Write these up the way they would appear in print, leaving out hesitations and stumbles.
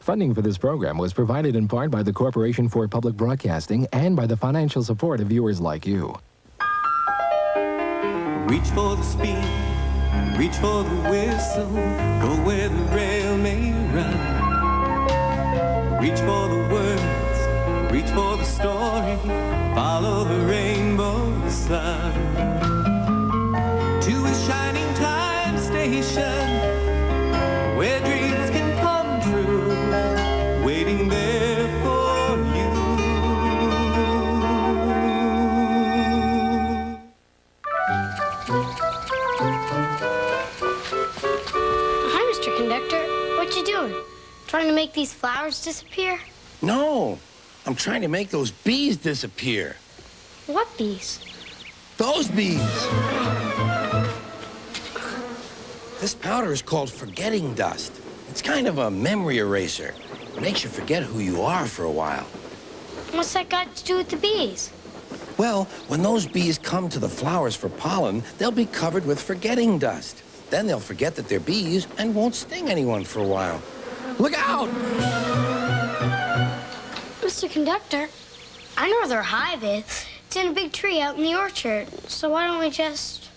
Funding for this program was provided in part by the Corporation for Public Broadcasting and by the financial support of viewers like you. Reach for the speed, reach for the whistle, go where the rail may run. Reach for the words, reach for the story, follow the rainbow sun. To a shining time station, where dreams can come true, waiting there for you. Hi, Mr. Conductor. What you doing? Trying to make these flowers disappear? No, I'm trying to make those bees disappear. What bees? Those bees. This powder is called forgetting dust. It's kind of a memory eraser. It makes you forget who you are for a while. What's that got to do with the bees? Well, when those bees come to the flowers for pollen, they'll be covered with forgetting dust. Then they'll forget that they're bees and won't sting anyone for a while. Look out! Mr. Conductor, I know where their hive is. It's in a big tree out in the orchard. So why don't we just...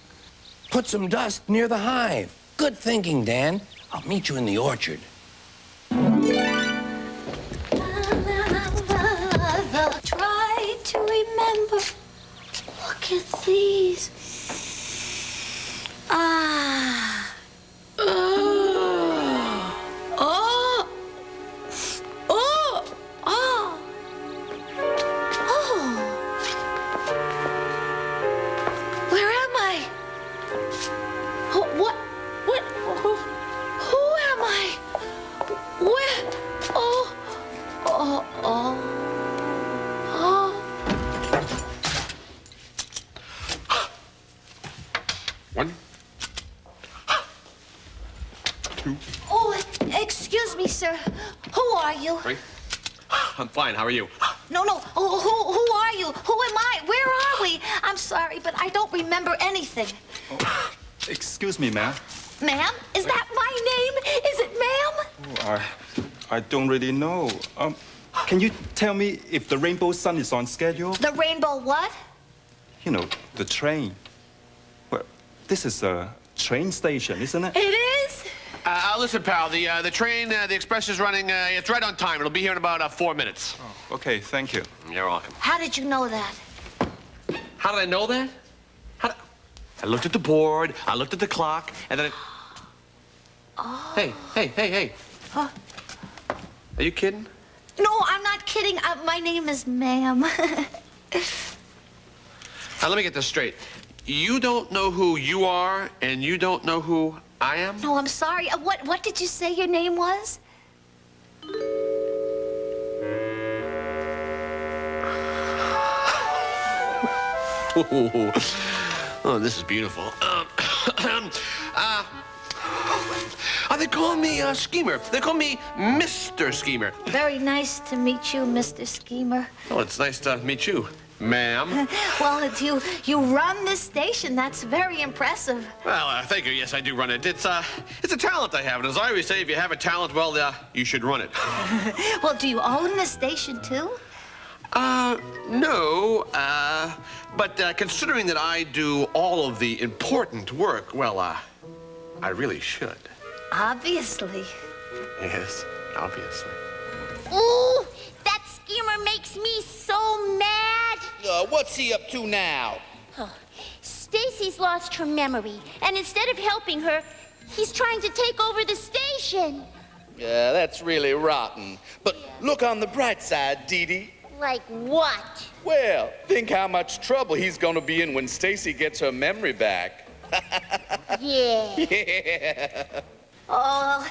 Put some dust near the hive. Good thinking, Dan. I'll meet you in the orchard. Try to remember. Look at these. Ah. Oh. Oh. Oh. Oh. Oh. Where am I? Oh, what? What? Who am I? Where? Oh. Oh. Oh. Oh. One, two, Oh, excuse me, sir. Who are you? three. I'm fine. How are you? No. Oh, who are you? Who am I? Where are we? I'm sorry, but I don't remember anything. Oh, excuse me, ma'am. Ma'am? Is that my name? Is it ma'am? Oh, I don't really know. Can you tell me if the Rainbow Sun is on schedule? The rainbow what? You know, the train. Well, this is a train station, isn't it? It is? Listen, pal. The train, the express is running. It's right on time. It'll be here in about 4 minutes. Oh, okay, thank you. You're welcome. How did you know that? How did I know that? I looked at the board. I looked at the clock, and then. Oh. Hey. Huh? Are you kidding? No, I'm not kidding. My name is ma'am. Let me get this straight. You don't know who you are, and you don't know who I am? No, I'm sorry. What did you say your name was? Oh, this is beautiful. They call me Schemer. They call me Mr. Schemer. Very nice to meet you, Mr. Schemer. Oh, it's nice to meet you, ma'am. Well, you run this station. That's very impressive. Well, thank you. Yes, I do run it. It's a talent I have. And as I always say, if you have a talent, well, you should run it. Well, do you own the station, too? No. But considering that I do all of the important work, well, I really should. Obviously. Yes, obviously. Ooh, that schemer makes me so mad. What's he up to now? Stacy's lost her memory, and instead of helping her, he's trying to take over the station. Yeah, that's really rotten. But look on the bright side, Dee Dee. Like what? Well, think how much trouble he's gonna be in when Stacy gets her memory back. Yeah. Yeah. Oh,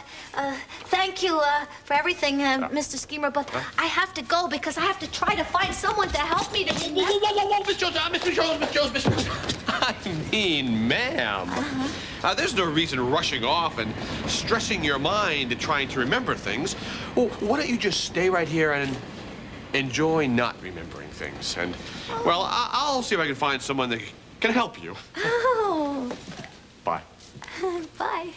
thank you for everything, Mr. Schemer, but I have to go because I have to try to find someone to help me to... Whoa, Miss Jones, Mr. Jones. I mean, ma'am. There's no reason rushing off and stressing your mind and trying to remember things. Well, why don't you just stay right here and enjoy not remembering things? And, well, I'll see if I can find someone that can help you. Oh. Bye. Bye.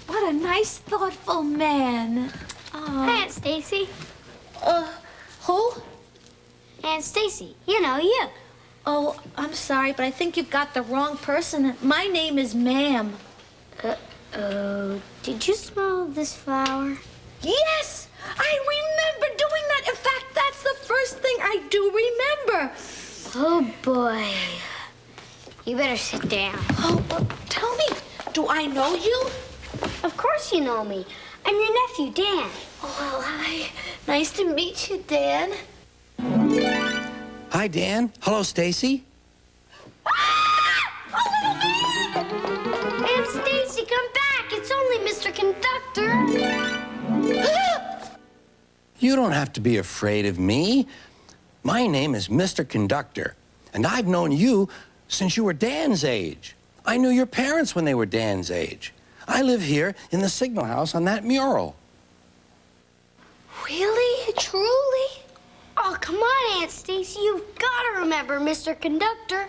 What a nice, thoughtful man. Oh. Hi, Aunt Stacy. Who? Aunt Stacy. You know, you. Oh, I'm sorry, but I think you've got the wrong person. My name is Ma'am. Did you smell this flower? Yes! I remember doing that. In fact, that's the first thing I do remember. Oh, boy. You better sit down. Oh, tell me, do I know you? Of course you know me. I'm your nephew, Dan. Oh, well, hi. Nice to meet you, Dan. Hi, Dan. Hello, Stacy. Ah! Oh, little man! Aunt Stacy, come back. It's only Mr. Conductor. You don't have to be afraid of me. My name is Mr. Conductor, and I've known you since you were Dan's age. I knew your parents when they were Dan's age. I live here in the signal house on that mural. Really? Truly? Oh, come on, Aunt Stacy. You've got to remember Mr. Conductor.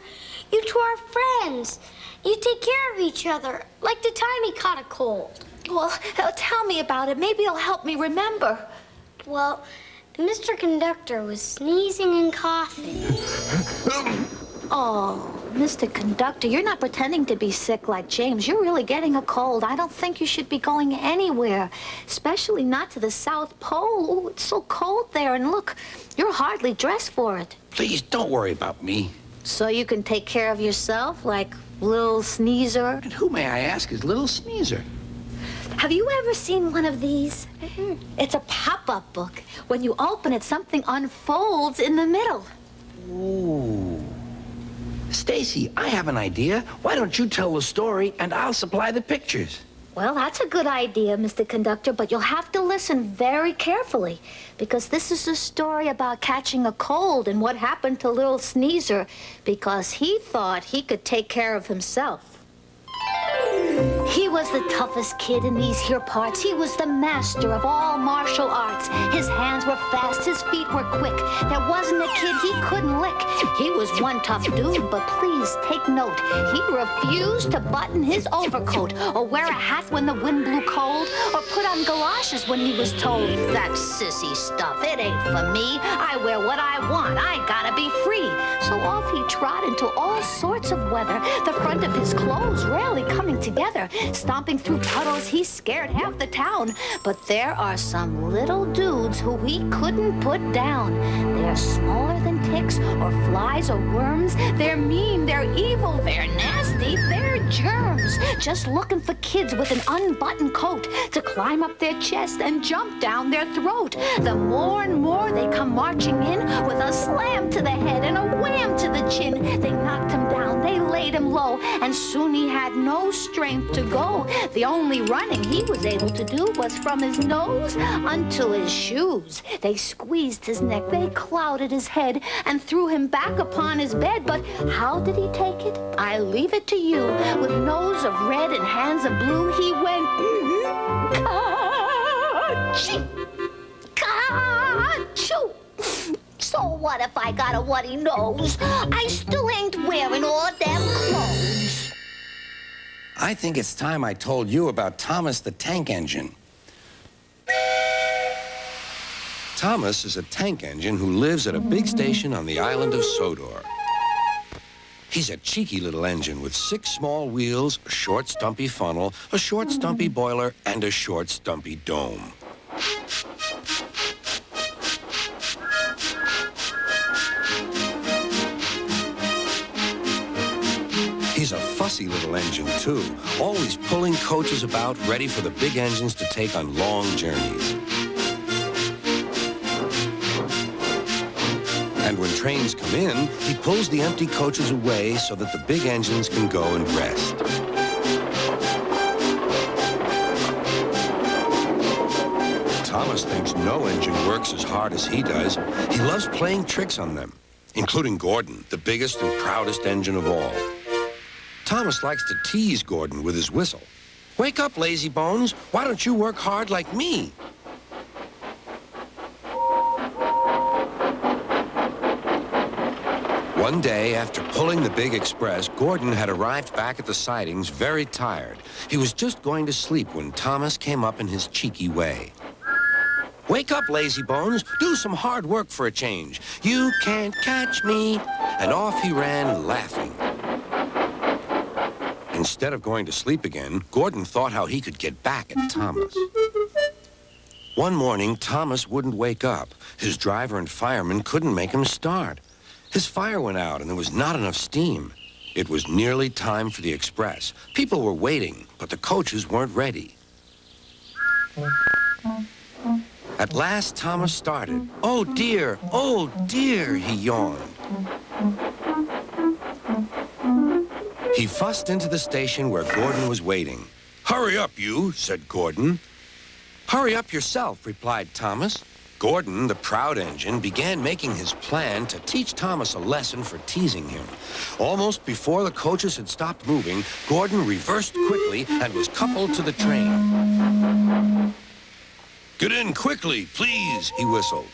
You two are friends. You take care of each other, like the time he caught a cold. Well, tell me about it. Maybe it'll help me remember. Well, Mr. Conductor was sneezing and coughing. Oh, Mr. Conductor, you're not pretending to be sick like James. You're really getting a cold. I don't think you should be going anywhere, especially not to the South Pole. Oh, it's so cold there, and look, you're hardly dressed for it. Please don't worry about me. So you can take care of yourself, like Little Sneezer? And who, may I ask, is Little Sneezer? Have you ever seen one of these? It's a pop-up book. When you open it, something unfolds in the middle. Ooh. Stacy, I have an idea. Why don't you tell the story and I'll supply the pictures? Well, that's a good idea, Mr. Conductor, but you'll have to listen very carefully, because this is a story about catching a cold and what happened to Little Sneezer, because he thought he could take care of himself. He was the toughest kid in these here parts. He was the master of all martial arts. His hands were fast, his feet were quick. There wasn't a kid he couldn't lick. He was one tough dude, but please take note. He refused to button his overcoat, or wear a hat when the wind blew cold, or put on galoshes when he was told, "That sissy stuff, it ain't for me. I wear what I want. I gotta be free." So off he trot into all sorts of weather, the front of his clothes rarely coming together. Stomping through puddles, he scared half the town. But there are some little dudes who he couldn't put down. They're smaller than ticks or flies or worms. They're mean, they're evil, they're nasty, they're germs. Just looking for kids with an unbuttoned coat to climb up their chest and jump down their throat. The more and more they come marching in, with a slam to the head and a wham to the chin. They knocked him down, they laid him low, and soon he had no strength to go. The only running he was able to do was from his nose unto his shoes. They squeezed his neck, they clouded his head, and threw him back upon his bed. But how did he take it? I leave it to you. With nose of red and hands of blue, he went ka-ching, ka-choo. So what if I got a whatty nose? I still ain't wearing all them clothes. I think it's time I told you about Thomas the Tank Engine. Thomas is a tank engine who lives at a big station on the island of Sodor. He's a cheeky little engine with 6 small wheels, a short stumpy funnel, a short stumpy boiler, and a short stumpy dome. He's a fussy little engine, too, always pulling coaches about, ready for the big engines to take on long journeys. And when trains come in, he pulls the empty coaches away so that the big engines can go and rest. Thomas thinks no engine works as hard as he does. He loves playing tricks on them, including Gordon, the biggest and proudest engine of all. Thomas likes to tease Gordon with his whistle. "Wake up, lazy bones. Why don't you work hard like me?" One day, after pulling the big express, Gordon had arrived back at the sidings very tired. He was just going to sleep when Thomas came up in his cheeky way. Wake up, lazy bones. Do some hard work for a change. You can't catch me. And off he ran, laughing. Instead of going to sleep again, Gordon thought how he could get back at Thomas. One morning, Thomas wouldn't wake up. His driver and fireman couldn't make him start. His fire went out and there was not enough steam. It was nearly time for the express. People were waiting, but the coaches weren't ready. At last, Thomas started. Oh dear, he yawned. He fussed into the station where Gordon was waiting. Hurry up, you, said Gordon. Hurry up yourself, replied Thomas. Gordon, the proud engine, began making his plan to teach Thomas a lesson for teasing him. Almost before the coaches had stopped moving, Gordon reversed quickly and was coupled to the train. Get in quickly, please, he whistled.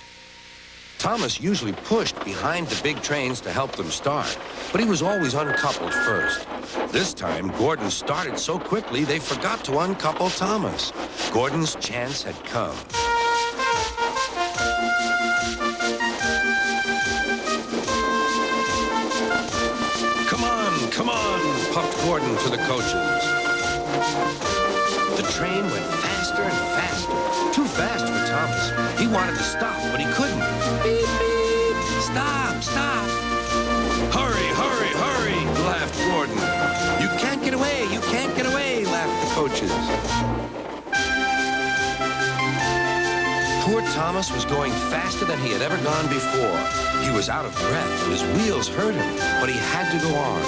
Thomas usually pushed behind the big trains to help them start, but he was always uncoupled first. This time, Gordon started so quickly they forgot to uncouple Thomas. Gordon's chance had come. Come on, puffed Gordon to the coaches. The train went faster and faster. Too fast for Thomas. He wanted to stop, but he couldn't. Beep, beep. Stop, stop. Hurry, hurry, hurry, laughed Gordon. You can't get away, laughed the coaches. Poor Thomas was going faster than he had ever gone before. He was out of breath and his wheels hurt him, but he had to go on.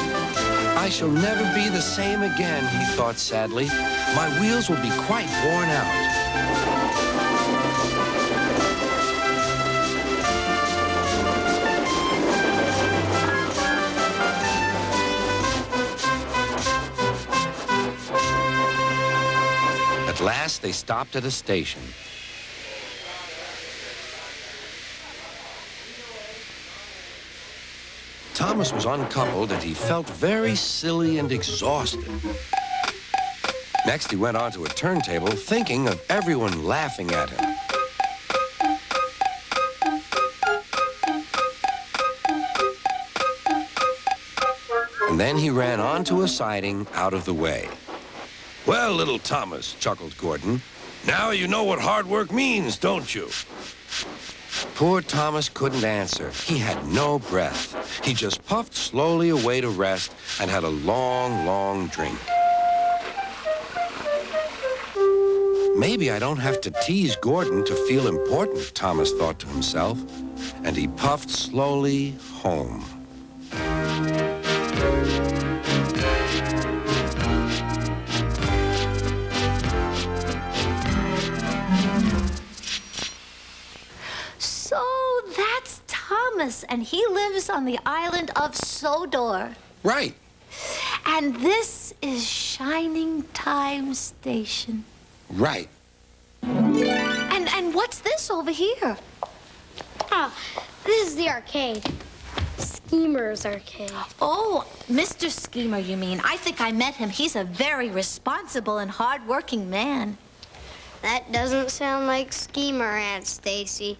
I shall never be the same again, he thought sadly. My wheels will be quite worn out. At last, they stopped at a station. Thomas was uncoupled and he felt very silly and exhausted. Next, he went onto a turntable thinking of everyone laughing at him. And then he ran onto a siding out of the way. Well, little Thomas, chuckled Gordon, now you know what hard work means, don't you? Poor Thomas couldn't answer. He had no breath. He just puffed slowly away to rest and had a long, long drink. Maybe I don't have to tease Gordon to feel important, Thomas thought to himself, and he puffed slowly home. And he lives on the island of Sodor. Right. And this is Shining Time Station. Right. And what's this over here? Oh, this is the arcade. Schemer's arcade. Oh, Mr. Schemer, you mean. I think I met him. He's a very responsible and hard-working man. That doesn't sound like Schemer, Aunt Stacy.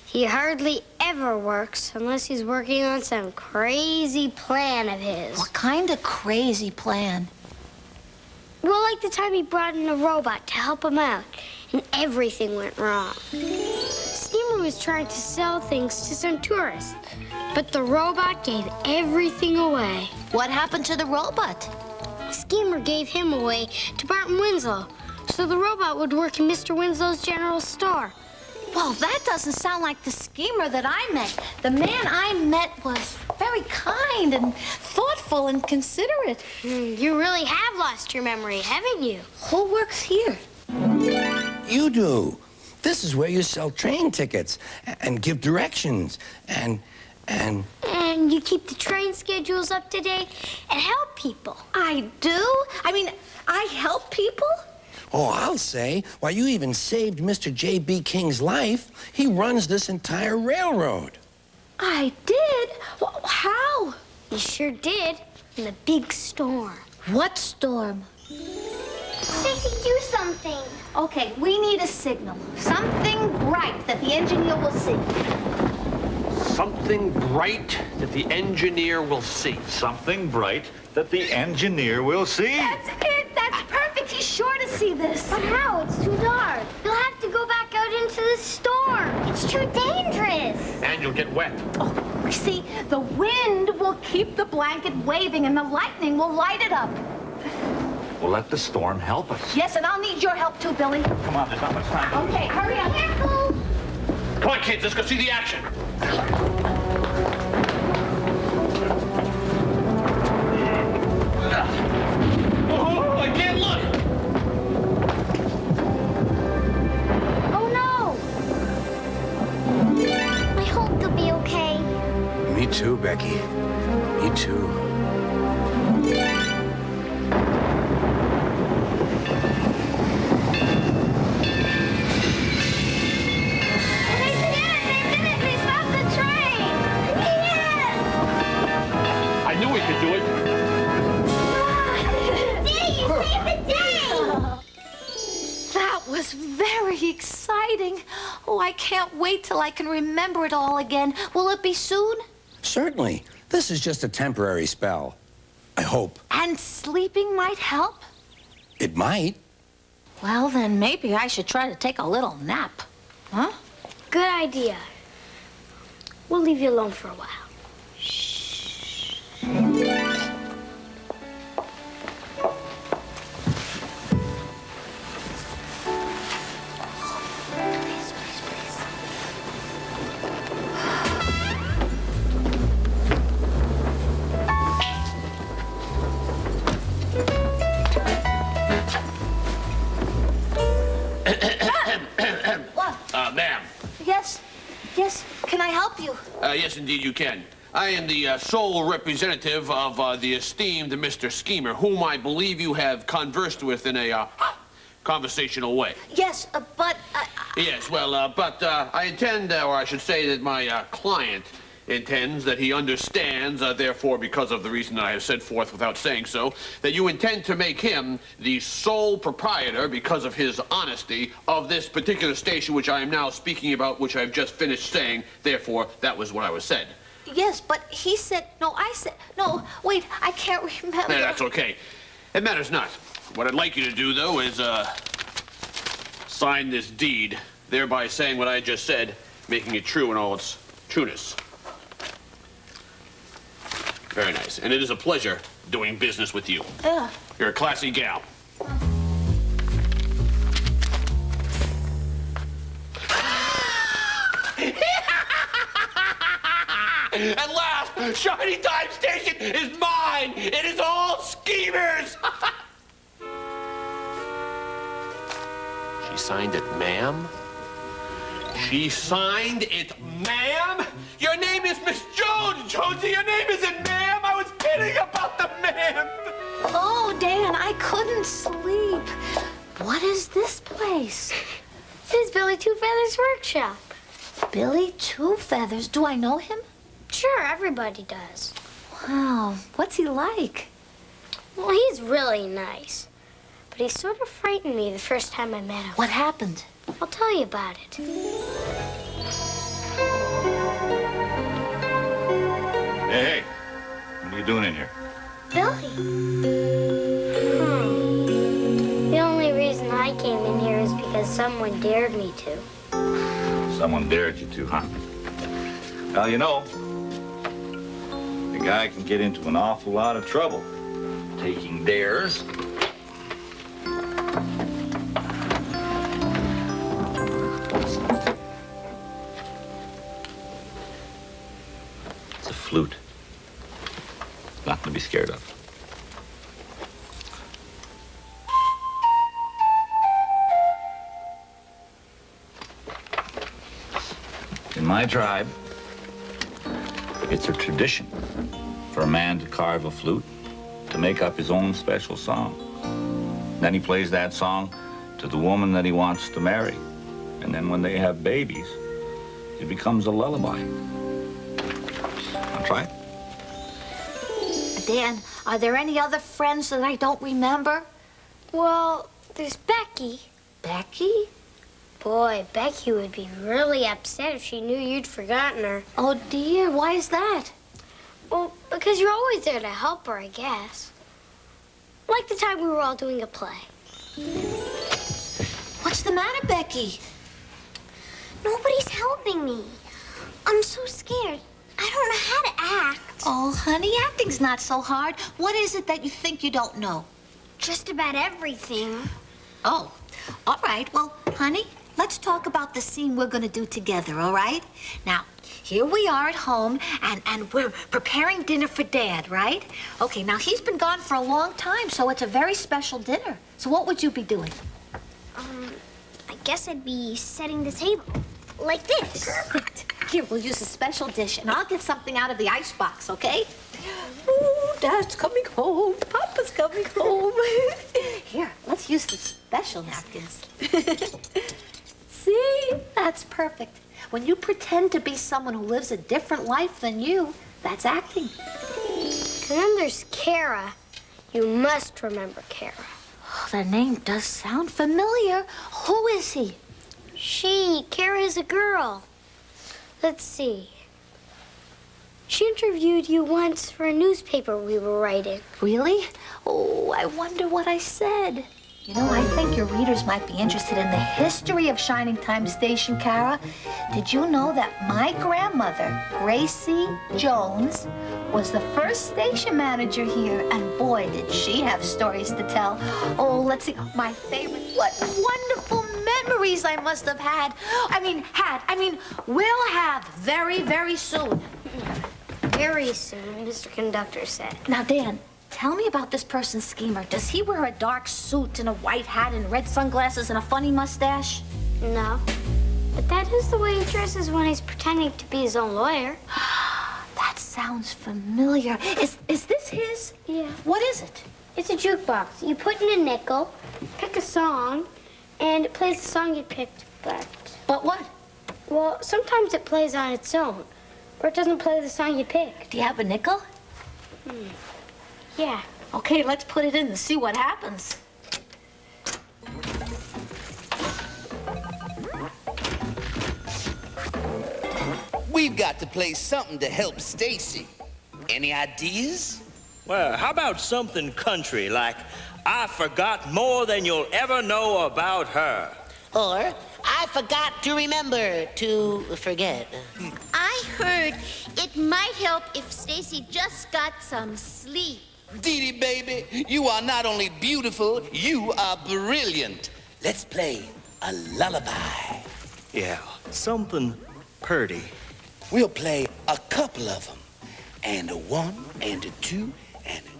He hardly ever works unless he's working on some crazy plan of his. What kind of crazy plan? Well, like the time he brought in a robot to help him out, and everything went wrong. Schemer was trying to sell things to some tourists, but the robot gave everything away. What happened to the robot? Schemer gave him away to Barton Winslow, so the robot would work in Mr. Winslow's general store. Well, that doesn't sound like the schemer that I met. The man I met was very kind and thoughtful and considerate. You really have lost your memory, haven't you? Who works here? You do. This is where you sell train tickets and give directions and... And you keep the train schedules up to date and help people. I do? I mean, I help people? Oh, I'll say. Why, you even saved Mr. J.B. King's life. He runs this entire railroad. I did? How? You sure did. In the big storm. What storm? Stacy, do something. Okay, we need a signal. Something bright that the engineer will see. Something bright that the engineer will see. Something bright that the engineer will see. That's it. That's perfect. He's sure to see this. But how? It's too dark. You'll have to go back out into the storm. It's too dangerous. And you'll get wet. Oh, see, the wind will keep the blanket waving and the lightning will light it up. We'll let the storm help us. Yes, and I'll need your help too, Billy. Come on, there's not much time. Okay, hurry up. Careful. Come on, kids, let's go see the action. Oh, I can't look. Oh, no. I hope they'll be okay. Me too, Becky. Me too. I knew we could do it. That was very exciting. Oh, I can't wait till I can remember it all again. Will it be soon? Certainly. This is just a temporary spell. I hope. And sleeping might help? It might. Well, then maybe I should try to take a little nap. Huh? Good idea. We'll leave you alone for a while. Ma'am. Yes, can I help you? Yes, indeed you can. I am the sole representative of the esteemed Mr. Schemer, whom I believe you have conversed with in a conversational way. Yes, but... Yes, well, but I intend, or I should say that my client intends, that he understands, therefore, because of the reason that I have set forth without saying so, that you intend to make him the sole proprietor, because of his honesty, of this particular station which I am now speaking about, which I've just finished saying. Therefore, that was what I was said. Yes, but he said... No, I said... No, wait, I can't remember. Yeah, that's okay. It matters not. What I'd like you to do, though, is sign this deed, thereby saying what I just said, making it true in all its trueness. Very nice. And it is a pleasure doing business with you. Yeah. You're a classy gal. At last, Shiny Time Station is mine! It is all Schemers! She signed it, ma'am? She signed it, ma'am? Your name is Miss Jones, Jonesy. Your name isn't ma'am. I was kidding about the ma'am. Oh, Dan, I couldn't sleep. What is this place? This is Billy Two Feathers' workshop. Billy Two Feathers. Do I know him? Sure, everybody does. Wow, what's he like? Well, he's really nice. But he sort of frightened me the first time I met him. What happened? I'll tell you about it. Hey, what are you doing in here? Billy. The only reason I came in here is because someone dared me to. Someone dared you to, huh? Well, you know, the guy can get into an awful lot of trouble taking dares. It's a flute. Nothing to be scared of. In my tribe, it's a tradition for a man to carve a flute to make up his own special song. Then he plays that song to the woman that he wants to marry. And then when they have babies, it becomes a lullaby. Wanna try it? Dan, are there any other friends that I don't remember? Well, There's Becky. Becky? Boy, Becky would be really upset if she knew you'd forgotten her. Oh, dear. Why is that? Well, because you're always there to help her, I guess. Like the time we were all doing a play. What's the matter, Becky? Nobody's helping me. I'm so scared. I don't know how to act. Oh, honey, acting's not so hard. What is it that you think you don't know? Just about everything. Oh, all right. Well, honey, let's talk about the scene we're going to do together, all right? Now, here we are at home, and we're preparing dinner for Dad, right? Okay, now he's been gone for a long time, so it's a very special dinner. So what would you be doing? I guess I'd be setting the table. Like this. Perfect. Here, we'll use a special dish, and I'll get something out of the icebox, okay? Ooh, Dad's coming home. Papa's coming home. Here, let's use the special napkins. See? That's perfect. When you pretend to be someone who lives a different life than you, that's acting. And then there's Kara. You must remember Kara. Oh, that name does sound familiar. Who is he? Kara is a girl. Let's see. She interviewed you once for a newspaper we were writing. Really? Oh, I wonder what I said. You know, I think your readers might be interested in the history of Shining Time Station, Kara. Did you know that my grandmother, Gracie Jones, was the first station manager here? And boy, did she have stories to tell. Oh, let's see. My favorite. What wonderful memories I must have had. I mean, will have very, very soon. Very soon, Mr. Conductor said. Now, Dan, tell me about this person's schemer. Does he wear a dark suit and a white hat and red sunglasses and a funny mustache? No. But that is the way he dresses when he's pretending to be his own lawyer. That sounds familiar. Is this his? Yeah. What is it? It's a jukebox. You put in a nickel, pick a song, and it plays the song you picked, but... But what? Well, sometimes it plays on its own, or it doesn't play the song you picked. Do you have a nickel? Yeah. Okay, let's put it in and see what happens. We've got to play something to help Stacy. Any ideas? Well, how about something country, like I forgot more than you'll ever know about her? Or I forgot to remember to forget. I heard it might help if Stacy just got some sleep. Dee Dee, baby, you are not only beautiful, you are brilliant. Let's play a lullaby. Yeah, something purty. We'll play a couple of them. And a one, and a two, and a...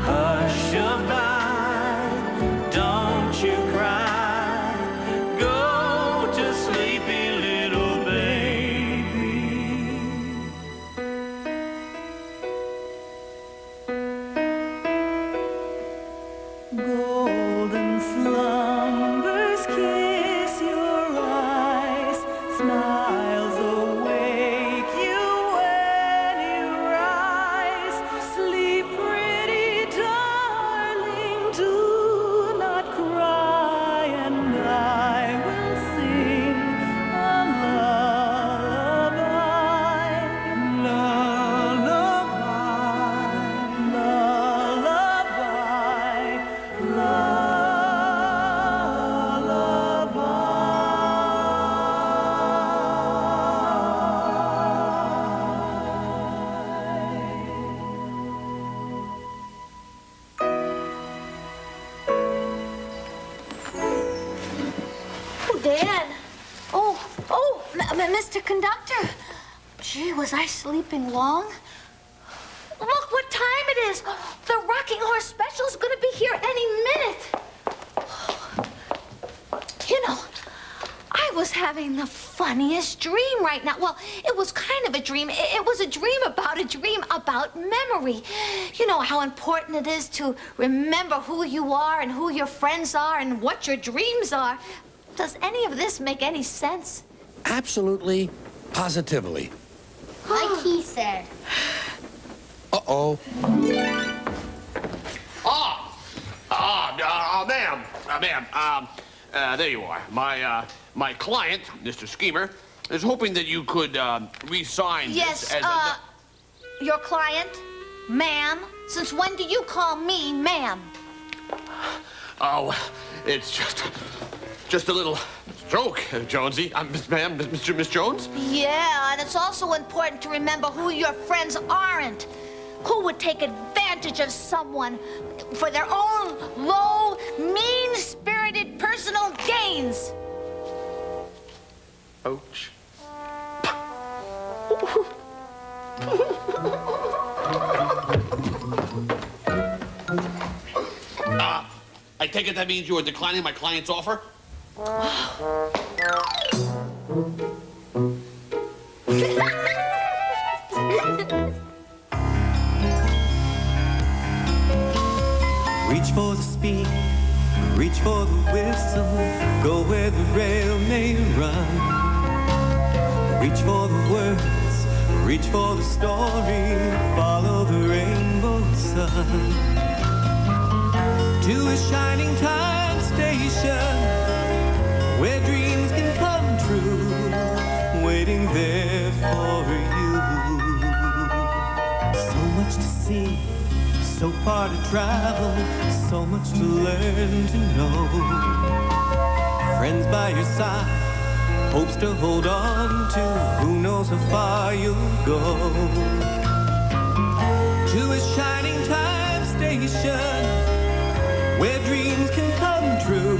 Hush-a-bye. Golden slumbers kiss your eyes, smiles awake you when you rise. Sleep, pretty darling, do not cry, and I will sing a lullaby, lullaby, Oh, Dan. Mr. Conductor. Gee, was I sleeping long? Look what time it is. The Rocking Horse Special is going to be here any minute. You know, I was having the funniest dream right now. Well, it was kind of a dream. It was a dream about memory. You know how important it is to remember who you are and who your friends are and what your dreams are. Does any of this make any sense? Absolutely, positively. Like he said. Uh-oh. Ma'am, there you are. My client, Mr. Schemer, is hoping that you could re-sign Yes, this as your client, ma'am. Since when do you call me ma'am? Oh, it's just a little joke, Jonesy. Miss Jones? Yeah, and it's also important to remember who your friends aren't. Who would take advantage of someone for their own low, mean-spirited personal gains? Ouch. I take it that means you are declining my client's offer? Reach for the speed, reach for the whistle, go where the rail may run. Reach for the words, reach for the story, follow the rainbow sun. To a shining time station, where dreams can come true, waiting there for you. So much to see, so far to travel, so much to learn to know. Friends by your side, hopes to hold on to, who knows how far you'll go. To a shining time station, where dreams can come true,